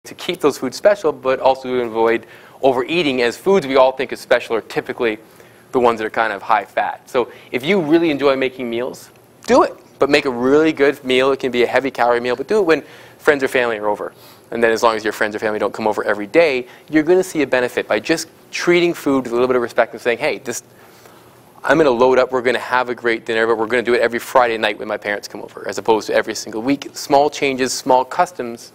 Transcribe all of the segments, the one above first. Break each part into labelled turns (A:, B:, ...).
A: to keep those foods special, but also to avoid overeating, as foods we all think is special are typically the ones that are kind of high fat. So if you really enjoy making meals, do it. But make a really good meal. It can be a heavy calorie meal, but do it when friends or family are over. And then as long as your friends or family don't come over every day, you're going to see a benefit by just treating food with a little bit of respect and saying, hey, I'm going to load up, we're going to have a great dinner, but we're going to do it every Friday night when my parents come over, as opposed to every single week. Small changes, small customs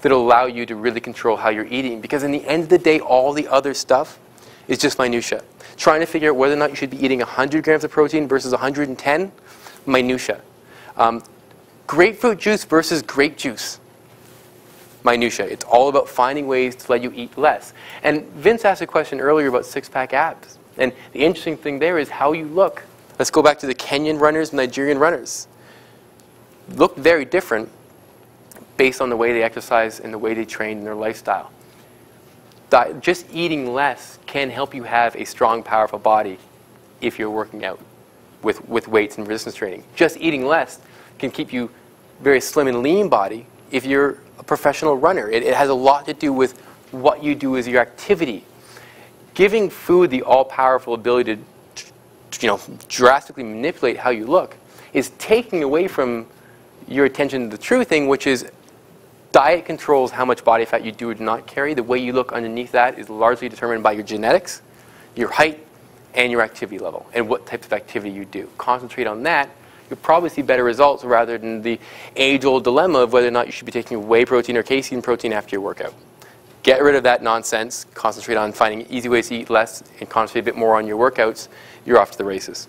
A: that will allow you to really control how you're eating. Because in the end of the day, all the other stuff is just minutia. Trying to figure out whether or not you should be eating 100 grams of protein versus 110, minutia. Grapefruit juice versus grape juice, minutia. It's all about finding ways to let you eat less. And Vince asked a question earlier about six-pack abs. And the interesting thing there is how you look. Let's go back to the Kenyan runners, Nigerian runners. Look very different based on the way they exercise and the way they train in their lifestyle. Just eating less can help you have a strong, powerful body if you're working out with weights and resistance training. Just eating less can keep you very slim and lean body if you're a professional runner. It has a lot to do with what you do as your activity. Giving food the all-powerful ability to drastically manipulate how you look is taking away from your attention to the true thing, which is diet controls how much body fat you do or do not carry. The way you look underneath that is largely determined by your genetics, your height, and your activity level, and what types of activity you do. Concentrate on that. You'll probably see better results rather than the age-old dilemma of whether or not you should be taking whey protein or casein protein after your workout. Get rid of that nonsense. Concentrate on finding easy ways to eat less and concentrate a bit more on your workouts. You're off to the races.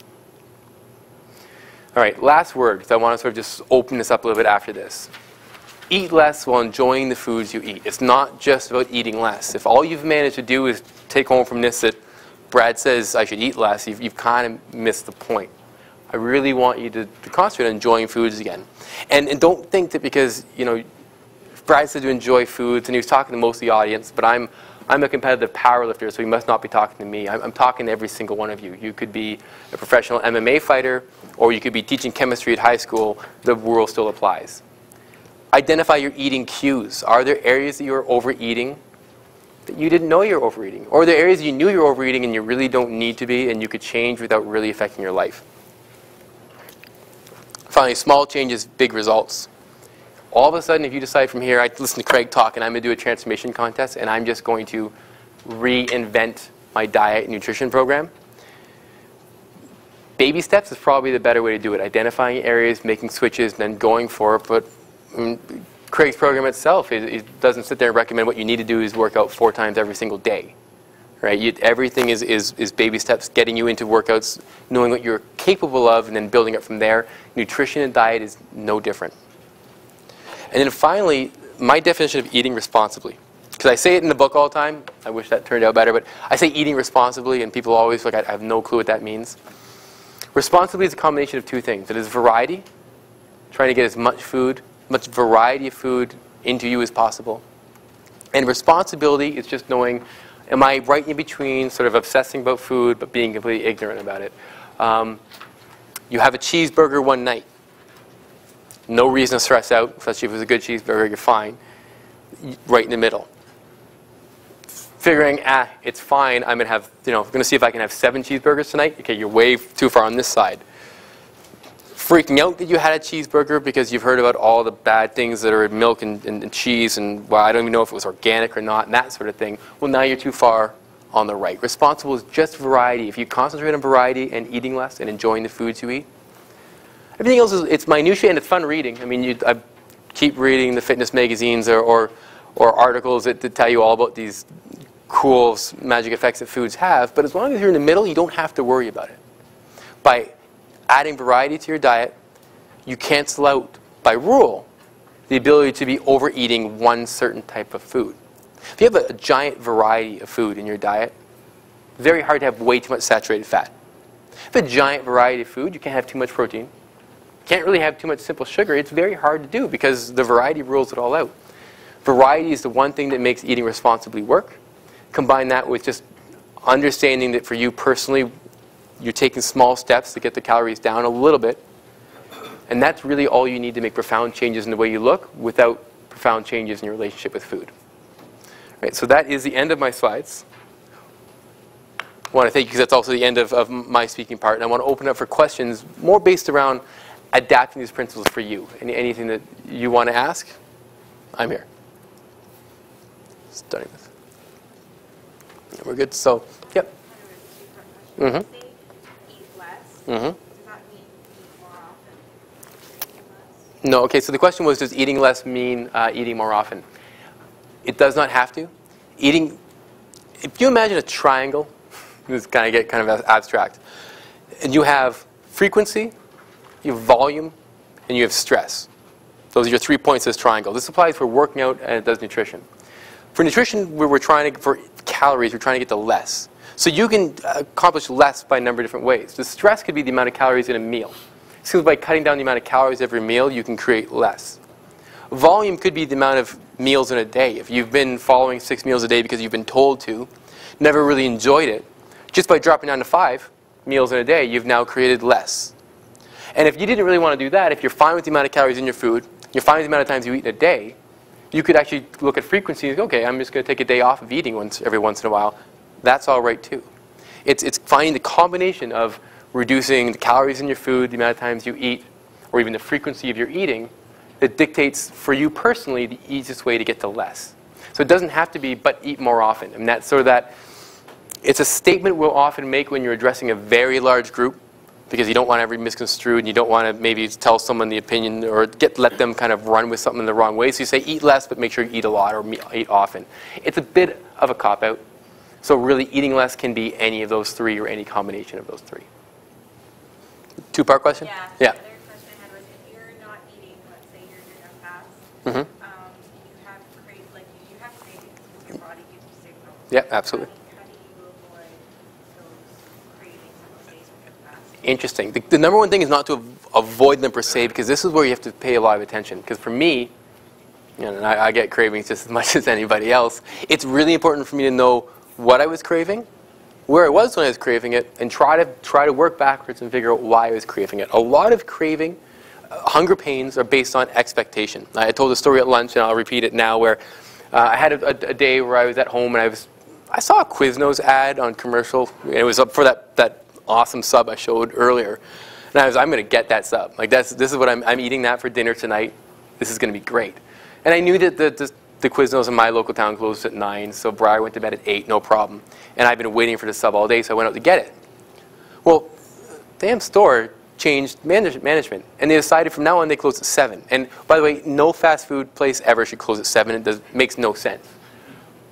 A: All right, last word, because I want to sort of just open this up a little bit after this. Eat less while enjoying the foods you eat. It's not just about eating less. If all you've managed to do is take home from this that Brad says I should eat less, you've kind of missed the point. I really want you to concentrate on enjoying foods again. And don't think that because, Brad said to enjoy foods, and he was talking to most of the audience, but I'm a competitive powerlifter, so he must not be talking to me. I'm talking to every single one of you. You could be a professional MMA fighter, or you could be teaching chemistry at high school. The rule still applies. Identify your eating cues. Are there areas that you're overeating that you didn't know you're overeating? Or are there areas you knew you're overeating and you really don't need to be and you could change without really affecting your life? Finally, small changes, big results. All of a sudden, if you decide from here, I listen to Craig talk and I'm going to do a transformation contest and I'm just going to reinvent my diet and nutrition program, baby steps is probably the better way to do it. Identifying areas, making switches, and then going for it. But Craig's program itself, it doesn't sit there and recommend what you need to do is work out 4 times every single day. Right? Everything is baby steps, getting you into workouts, knowing what you're capable of, and then building up from there. Nutrition and diet is no different. And then finally, my definition of eating responsibly. Because I say it in the book all the time. I wish that turned out better. But I say eating responsibly, and people always feel like I have no clue what that means. Responsibly is a combination of 2 things. It is variety, trying to get as much food, much variety of food into you as possible. And responsibility is just knowing, am I right in between sort of obsessing about food but being completely ignorant about it? You have a cheeseburger one night. No reason to stress out, especially if it was a good cheeseburger, you're fine. Right in the middle. Figuring, it's fine, I'm going to have, going to see if I can have 7 cheeseburgers tonight. Okay, you're way too far on this side. Freaking out that you had a cheeseburger because you've heard about all the bad things that are in milk and cheese and, well, I don't even know if it was organic or not and that sort of thing. Well, now you're too far on the right. Responsible is just variety. If you concentrate on variety and eating less and enjoying the foods you eat, everything else it's minutiae and it's fun reading. I mean, I keep reading the fitness magazines or articles that tell you all about these cool magic effects that foods have, but as long as you're in the middle, you don't have to worry about it. By adding variety to your diet, you cancel out, by rule, the ability to be overeating one certain type of food. If you have a giant variety of food in your diet, it's very hard to have way too much saturated fat. If you have a giant variety of food, you can't have too much protein. Can't really have too much simple sugar. It's very hard to do because the variety rules it all out. Variety is the one thing that makes eating responsibly work. Combine that with just understanding that for you personally, you're taking small steps to get the calories down a little bit. And that's really all you need to make profound changes in the way you look without profound changes in your relationship with food. Right, so that is the end of my slides. I want to thank you because that's also the end of my speaking part. And I want to open up for questions more based around adapting these principles for you. Anything that you want to ask, I'm here. Starting this. We're good. So, yep. Mm-hmm.
B: Eat less.
A: Mm-hmm.
B: Does that mean eat more often?
A: No. Okay. So the question was, does eating less mean eating more often? It does not have to. Eating. If you imagine a triangle, this kind of get kind of abstract, and you have frequency, you have volume, and you have stress. Those are your 3 points of this triangle. This applies for working out and it does nutrition. For nutrition, we're trying to, for calories, we're trying to get to less. So you can accomplish less by a number of different ways. The stress could be the amount of calories in a meal. So by cutting down the amount of calories every meal, you can create less. Volume could be the amount of meals in a day. If you've been following 6 meals a day because you've been told to, never really enjoyed it, just by dropping down to 5 meals in a day, you've now created less. And if you didn't really want to do that, if you're fine with the amount of calories in your food, you're fine with the amount of times you eat in a day, you could actually look at frequency and go, okay, I'm just going to take a day off of eating every once in a while. That's all right too. It's finding the combination of reducing the calories in your food, the amount of times you eat, or even the frequency of your eating that dictates for you personally the easiest way to get to less. So it doesn't have to be, but eat more often. And that's sort of that, it's a statement we'll often make when you're addressing a very large group, because you don't want every misconstrued, and you don't want to maybe tell someone the opinion or let them kind of run with something in the wrong way. So you say eat less, but make sure you eat a lot or eat often. It's a bit of a cop-out. So really eating less can be any of those 3 or any combination of those 3. 2-part question?
B: Yeah.
A: Yeah.
B: The other question I had was, if you're not eating, let's say you're doing a fast,
A: Mm-hmm.
B: you have cravings because your body gives you signals.
A: Yeah, absolutely.
B: How do you avoid those cravings on those days when you're fasting?
A: Interesting. The number one thing is not to avoid them per se, because this is where you have to pay a lot of attention. Because for me, and I get cravings just as much as anybody else, it's really important for me to know what I was craving, where I was when I was craving it, and try to work backwards and figure out why I was craving it. A lot of craving, hunger pains are based on expectation. I told a story at lunch, and I'll repeat it now, where I had a day where I was at home, and I saw a Quiznos ad on commercial, and it was up for that awesome sub I showed earlier. And I'm going to get that sub. Like this is what I'm eating that for dinner tonight. This is going to be great. And I knew that the Quiznos in my local town closed at 9, so Briar went to bed at 8, no problem. And I've been waiting for the sub all day, so I went out to get it. Well, damn store changed management, and they decided from now on they close at 7. And by the way, no fast food place ever should close at 7. It makes no sense.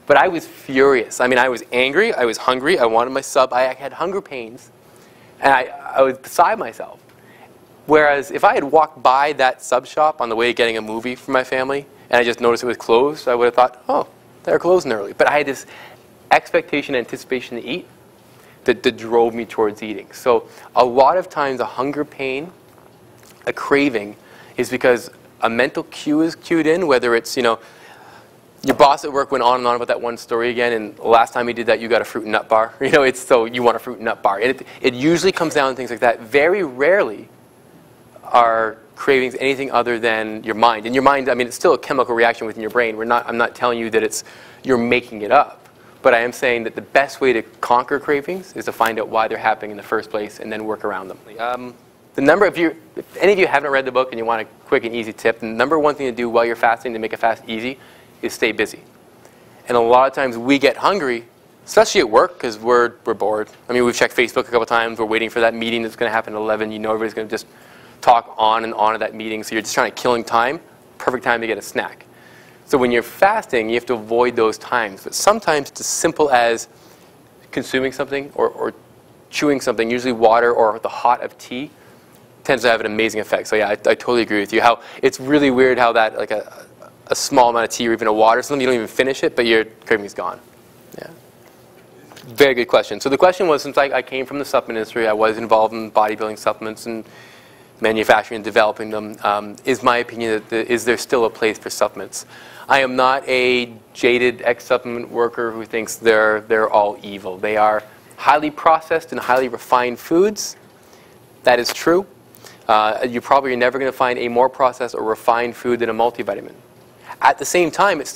A: But I was furious. I mean, I was angry. I was hungry. I wanted my sub. I had hunger pains. And I was beside myself. Whereas if I had walked by that sub shop on the way to getting a movie for my family, and I just noticed it was closed, I would have thought, oh, they're closing early. But I had this expectation, anticipation to eat that drove me towards eating. So a lot of times a hunger pain, a craving, is because a mental cue is cued in, whether it's, your boss at work went on and on about that one story again, and the last time he did that, you got a fruit and nut bar. So you want a fruit and nut bar. And it usually comes down to things like that. Very rarely are cravings anything other than your mind. And your mind, I mean, it's still a chemical reaction within your brain. I'm not telling you that you're making it up. But I am saying that the best way to conquer cravings is to find out why they're happening in the first place and then work around them. If any of you haven't read the book and you want a quick and easy tip, the number one thing to do while you're fasting to make a fast easy is stay busy. And a lot of times we get hungry, especially at work, because we're bored. I mean, we've checked Facebook a couple times. We're waiting for that meeting that's going to happen at 11. Everybody's going to just talk on and on at that meeting. So you're just trying to killing time. Perfect time to get a snack. So when you're fasting, you have to avoid those times. But sometimes it's as simple as consuming something or chewing something, usually water or the hot of tea, tends to have an amazing effect. So yeah, I totally agree with you. How it's really weird how that, like a small amount of tea or even a water, something you don't even finish it, but your craving's gone. Yeah. Very good question. So the question was, since I came from the supplement industry, I was involved in bodybuilding supplements and manufacturing and developing them, is my opinion that is there still a place for supplements? I am not a jaded ex-supplement worker who thinks they're all evil. They are highly processed and highly refined foods. That is true. You probably are never going to find a more processed or refined food than a multivitamin. At the same time, it's